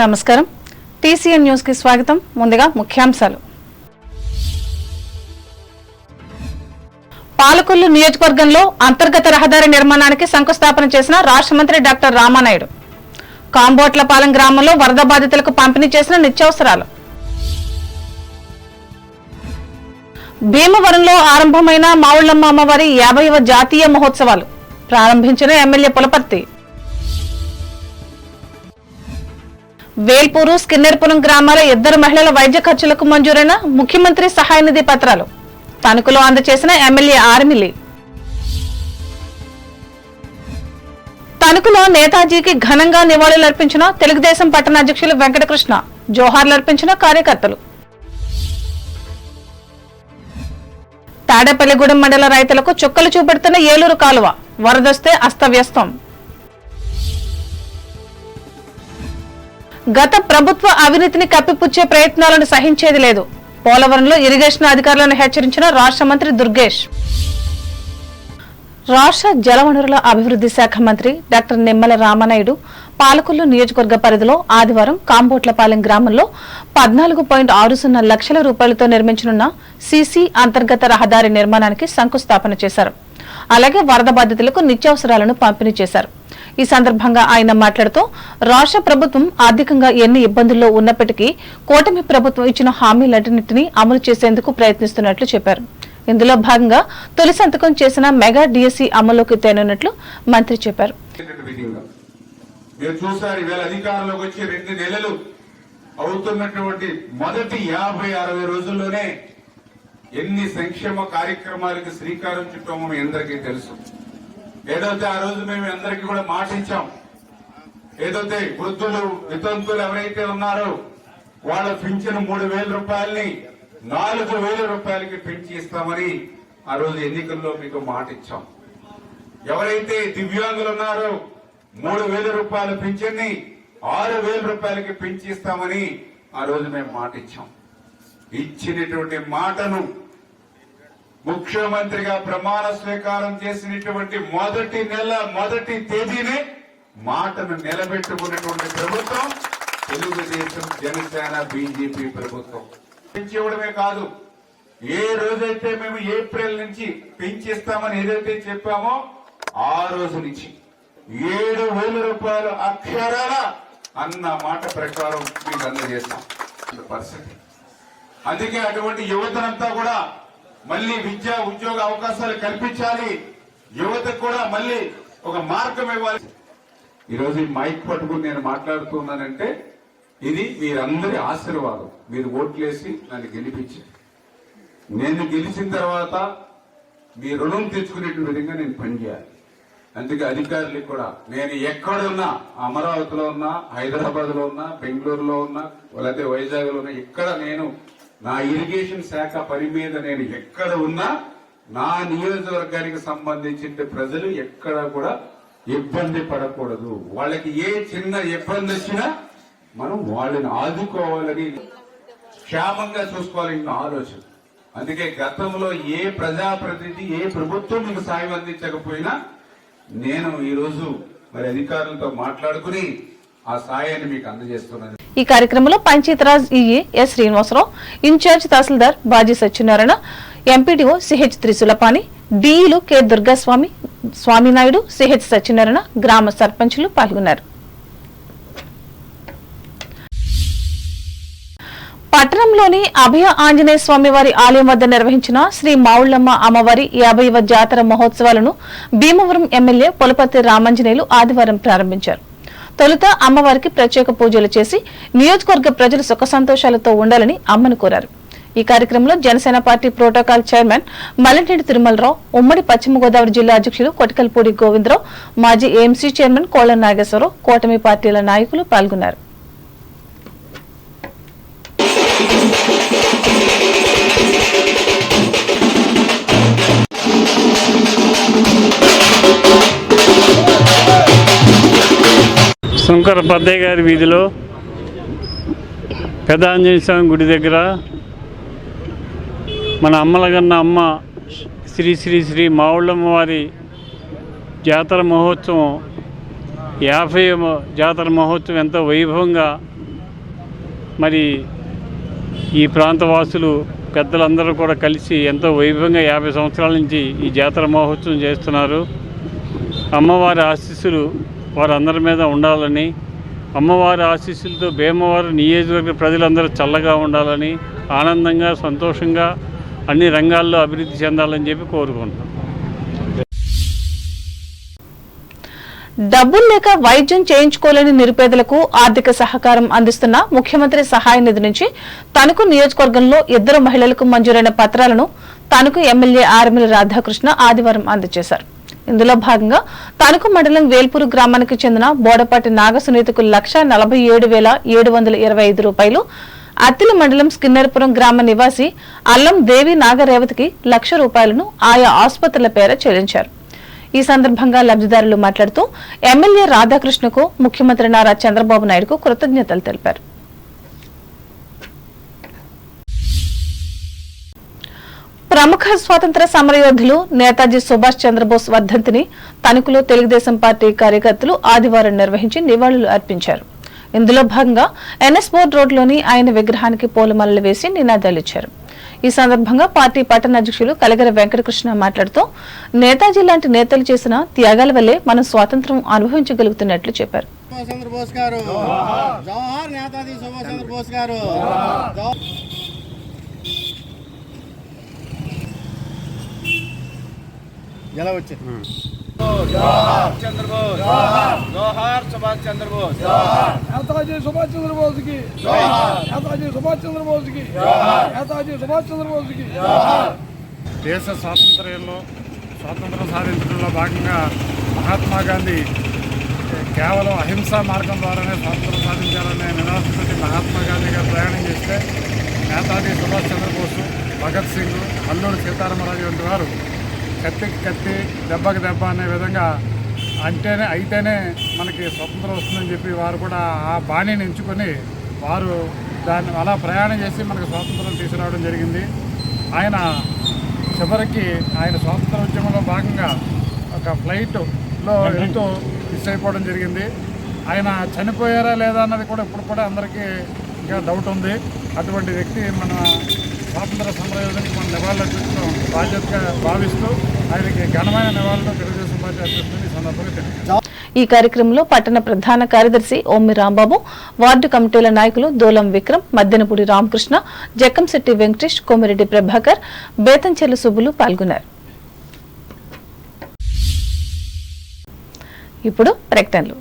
నమస్కారం TCN news కి స్వాగతం. ముందుగా ముఖ్యాంశాలు. పాలకొల్లు నియోజకవర్గంలో అంతర్గత రహదారి నిర్మాణానికి శంకుస్థాపన చేసిన రాష్ట్ర మంత్రి డాక్టర్ రామానాయుడు. కాంబోట్లపాలెం గ్రామంలో వరద బాధితులకు పంపిణీ చేసిన నిత్యావసరాలు. భీమవరంలో ఆరంభమైన మావుళ్లమ్మ అమ్మవారి 50వ జాతీయ మహోత్సవాలు ప్రారంభించిన ఎమ్మెల్యే పులపర్తి. వేల్పూరు, స్కిన్నెర్పురం గ్రామాల 2 మహిళల వైద్య ఖర్చులకు మంజూరైన ముఖ్యమంత్రి సహాయ నిధి పత్రాలు తణుకులో అందజేసిన ఎమ్మెల్యే ఆర్మిలి. తణుకులో నేతాజీకి ఘనంగా నివాళులర్పించిన తెలుగుదేశం పట్టణ అధ్యక్షులు వెంకటకృష్ణ. జోహార్లర్పించిన కార్యకర్తలు. తాడేపల్లిగూడెం మండల రైతులకు చుక్కలు చూపెడుతున్న ఏలూరు కాలువ వరదొస్తే అస్తవ్యస్తం. గత ప్రభుత్వ అవినీతిని కప్పిపుచ్చే ప్రయత్నాలను సహించేది లేదు. పోలవరంలో ఇరిగేషన్ అధికారులను హెచ్చరించిన రాష్ట్ర మంత్రి దుర్గేష్. రాష్ట్ర జలవనరుల అభివృద్ధి శాఖ మంత్రి డాక్టర్ నిమ్మల రామానాయుడు పాలకొల్లు నియోజకవర్గ పరిధిలో ఆదివారం కాంబోట్లపాలెం గ్రామంలో 14.60 లక్షల రూపాయలతో నిర్మించనున్న సీసీ అంతర్గత రహదారి నిర్మాణానికి శంకుస్థాపన చేశారు. అలాగే వరద బాధితులకు నిత్యావసరాలను పంపిణీ చేశారు. ఈ సందర్భంగా ఆయన మాట్లాడుతూ రాష్ట్ర ప్రభుత్వం ఆర్థికంగా ఎన్ని ఇబ్బందుల్లో ఉన్నప్పటికీ కూటమి ప్రభుత్వం ఇచ్చిన హామీలన్నింటినీ అమలు చేసేందుకు ప్రయత్నిస్తున్నట్లు చెప్పారు. ఇందులో భాగంగా తొలి సంతకం చేసిన మెగా డిఎస్సీ అమల్లోకి తేనున్నట్లు మంత్రి చెప్పారు. అధికారంలోకి వచ్చి 2 నెలలు అవుతున్నటువంటి మొదటి 50-60 రోజుల్లోనే ఎన్ని సంక్షేమ కార్యక్రమాలకు శ్రీకారం చుట్టామో మీ అందరికీ తెలుసు. ఏదైతే ఆ రోజు మేము అందరికీ కూడా మాట ఇచ్చాం, ఏదైతే వృద్ధులు వితంతులు ఎవరైతే ఉన్నారో వాళ్ళ పింఛను 3,000 రూపాయలని 4,000 రూపాయలకి పెంచి ఇస్తామని ఆ రోజు ఎన్నికల్లో మీకు మాట ఇచ్చాం. ఎవరైతే దివ్యాంగులు ఉన్నారో 3,000 రూపాయల పింఛన్ని 6,000 రూపాయలకి పెంచి ఇస్తామని ఆ రోజు మేము మాట ఇచ్చాం. ఇచ్చినటువంటి మాటను ముఖ్యమంత్రిగా ప్రమాణ స్వీకారం చేసినటువంటి మొదటి నెల మొదటి తేదీనే మాటను నిలబెట్టుకున్నటువంటి ప్రభుత్వం తెలుగుదేశం, జనసేన, బీజేపీ ప్రభుత్వం. పెంచివ్వడమే కాదు, ఏ రోజైతే మేము ఏప్రిల్ నుంచి పెంచిస్తామని ఏదైతే చెప్పామో ఆ రోజు నుంచి 7,000 రూపాయలు అక్షరాల అన్న మాట ప్రకారం మీకు అందజేస్తాం. అందుకే అటువంటి యువతనంతా కూడా మళ్లీ విద్యా ఉద్యోగ అవకాశాలు కల్పించాలి, యువతకు కూడా మళ్లీ ఒక మార్గం ఇవ్వాలి. ఈరోజు ఈ మైక్ పట్టుకుని నేను మాట్లాడుతున్నానంటే ఇది మీరందరి ఆశీర్వాదం. మీరు ఓట్లేసి నన్ను గెలిపించి, నేను గెలిచిన తర్వాత మీ రుణం తెచ్చుకునే విధంగా నేను పనిచేయాలి. అందుకే అధికారులకు కూడా నేను ఎక్కడున్నా, అమరావతిలో ఉన్నా, హైదరాబాద్ లో ఉన్నా, బెంగళూరులో ఉన్నా, లేకపోతే వైజాగ్ లో ఉన్నా, ఇక్కడ నేను నా ఇరిగేషన్ శాఖ పని మీద నేను ఎక్కడ ఉన్నా నా నియోజకవర్గానికి సంబంధించిన ప్రజలు ఎక్కడ కూడా ఇబ్బంది పడకూడదు. వాళ్ళకి ఏ చిన్న ఇబ్బంది వచ్చినా మనం వాళ్ళని ఆదుకోవాలని, క్షేమంగా చూసుకోవాలని ఆలోచన. అందుకే గతంలో ఏ ప్రజాప్రతినిధి, ఏ ప్రభుత్వం మీకు సాయం అందించకపోయినా నేను ఈరోజు మరి అధికారులతో మాట్లాడుకుని ఆ సాయాన్ని మీకు అందజేస్తున్నాను. ఈ కార్యక్రమంలో Panchayati Raj EE S Srinivasa Rao, incharge tahsildar Baji Satyanarayana, MPDO CH Trishulapani, డిఈలు కె దుర్గాస్వామి, స్వామినాయుడు, సిహెచ్ సత్యనారాయణ, గ్రామ సర్పంచులు పాల్గొన్నారు. పట్టణంలోని అభయ ఆంజనేయ స్వామి వారి ఆలయం వద్ద నిర్వహించిన శ్రీ మావుళ్లమ్మ అమ్మవారి 50వ జాతర మహోత్సవాలను భీమవరం ఎమ్మెల్యే పులపర్తి రామాంజనేయులు ఆదివారం ప్రారంభించారు. తొలుత అమ్మవారికి ప్రత్యేక పూజలు చేసి నియోజకవర్గ ప్రజలు సుఖ సంతోషాలతో ఉండాలని అమ్మను కోరారు. ఈ కార్యక్రమంలో Janasena party protocol chairman Mallenti Tirumala Rao, ఉమ్మడి పశ్చిమ గోదావరి జిల్లా అధ్యక్షులు కొటికల్పూడి గోవిందరావు, మాజీ ఏఎంసీ చైర్మన్ కోళ్ల నాగేశ్వరరావు, కూటమి పార్టీల నాయకులు పాల్గొన్నారు. శంకర పద్దయ్య గారి వీధిలో పెద్ద ఆంజనేయ స్వామి గుడి దగ్గర మన అమ్మలగన్న అమ్మ శ్రీ శ్రీ శ్రీ మావుళ్లమ్మ వారి జాతర మహోత్సవం 50వ జాతర మహోత్సవం ఎంతో వైభవంగా మరి ఈ ప్రాంత వాసులు పెద్దలందరూ కూడా కలిసి ఎంతో వైభవంగా 50 సంవత్సరాల నుంచి ఈ జాతర మహోత్సవం చేస్తున్నారు. అమ్మవారి ఆశీస్సులు వారందరి మీద ఉండాలని, అమ్మవారి ఆశీస్సులతో భీమవరం నియోజకవర్గ ప్రజలందరూ చల్లగా ఉండాలని, ఆనందంగా సంతోషంగా అన్ని రంగాల్లో అభివృద్ధి చెందాలని చెప్పి కోరుకుంటున్నాం. డబ్బులు లేక వైద్యం చేయించుకోలేని నిరుపేదలకు ఆర్థిక సహకారం అందిస్తున్న ముఖ్యమంత్రి సహాయ నిధి నుంచి తణుకు నియోజకవర్గంలో 2 మహిళలకు మంజూరైన పత్రాలను తణుకు ఎమ్మెల్యే ఆర్మిల రాధాకృష్ణ ఆదివారం అందజేశారు. ఇందులో భాగంగా తణుకు మండలం వేల్పూరు గ్రామానికి చెందిన బోడపాటి నాగసునీతకు 1,47,725 రూపాయలు, అత్తిలి మండలం స్కిన్నర్పురం గ్రామ నివాసి అల్లం దేవి నాగరేవతికి 1,00,000 రూపాయలను ఆయా ఆసుపత్రుల పేర చెల్లించారు. ఈ సందర్భంగా లబ్ధిదారులు మాట్లాడుతూ ఎమ్మెల్యే రాధాకృష్ణకు ముఖ్యమంత్రి నారా చంద్రబాబు నాయుడుకు కృతజ్ఞతలు తెలిపారు. ప్రముఖ స్వాతంత్ర సమరయోధులు నేతాజీ సుభాష్ చంద్రబోస్ వర్ధంతిని తణుకులో తెలుగుదేశం పార్టీ కార్యకర్తలు ఆదివారం నిర్వహించి నివాళులు అర్పించారు. ఇందులో భాగంగా ఎన్ఎస్ బోర్డ్ రోడ్లోని ఆయన విగ్రహానికి పూలమాలలు వేసి నినాదాలిచ్చారు. ఈ సందర్భంగా పార్టీ పట్టణ అధ్యక్షులు కలగర వెంకటకృష్ణ మాట్లాడుతూ నేతాజీ లాంటి నేతలు చేసిన త్యాగాల వల్లే మనం స్వాతంత్ర్యం అనుభవించగలుగుతున్నట్లు చెప్పారు. నేతాజీ సుభాష్ చంద్రబోస్ కి నేతాజీ సుభాష్ చంద్రబోస్ కి నేతాజీ సుభాష్ చంద్రబోస్ కి. దేశ స్వాతంత్రం సాధించడంలో భాగంగా మహాత్మా గాంధీ కేవలం అహింసా మార్గం ద్వారానే స్వాతంత్రం సాధించాలనే నినాదంతో మహాత్మా గాంధీ గారు ప్రయాణం చేస్తే నేతాజీ సుభాష్ చంద్రబోసు, భగత్ సింగ్, అల్లూరి సీతారామరాజు వంటి వారు కత్తికి కత్తి, దెబ్బకి దెబ్బ అనే విధంగా అయితేనే మనకి స్వతంత్రం వస్తుందని చెప్పి వారు కూడా ఆ బాణిని ఎంచుకొని వారు దాన్ని అలా ప్రయాణం చేసి మనకు స్వాతంత్రం తీసుకురావడం జరిగింది. ఆయన చివరికి ఆయన స్వాతంత్ర ఉద్యమంలో భాగంగా ఒక ఫ్లైట్లో ఎంతో మిస్ అయిపోవడం జరిగింది. ఆయన చనిపోయారా లేదా అన్నది కూడా ఇప్పుడు కూడా అందరికీ ఇంకా డౌట్ ఉంది. అటువంటి వ్యక్తి మన స్వాతంత్ర సమరయోధునికి మన నివాళులు అర్పించడం బాధ్యతగా భావిస్తూ ఆయనకి ఘనమైన నివాళులు తెలుగుదేశం పార్టీ అర్పిస్తుంది. ఈ సందర్భంగా తెలియదు. ఈ కార్యక్రమంలో పట్టణ ప్రధాన కార్యదర్శి ఓమ్మి రాంబాబు, వార్డు కమిటీల నాయకులు దోలం విక్రమ్, మద్దెనపూడి రామకృష్ణ, జక్కంశెట్టి వెంకటేష్, కోమిరెడ్డి ప్రభాకర్, బేతంచెర్ల సుబ్బులు పాల్గొన్నారు. ఇప్పుడు ప్రకటనలు.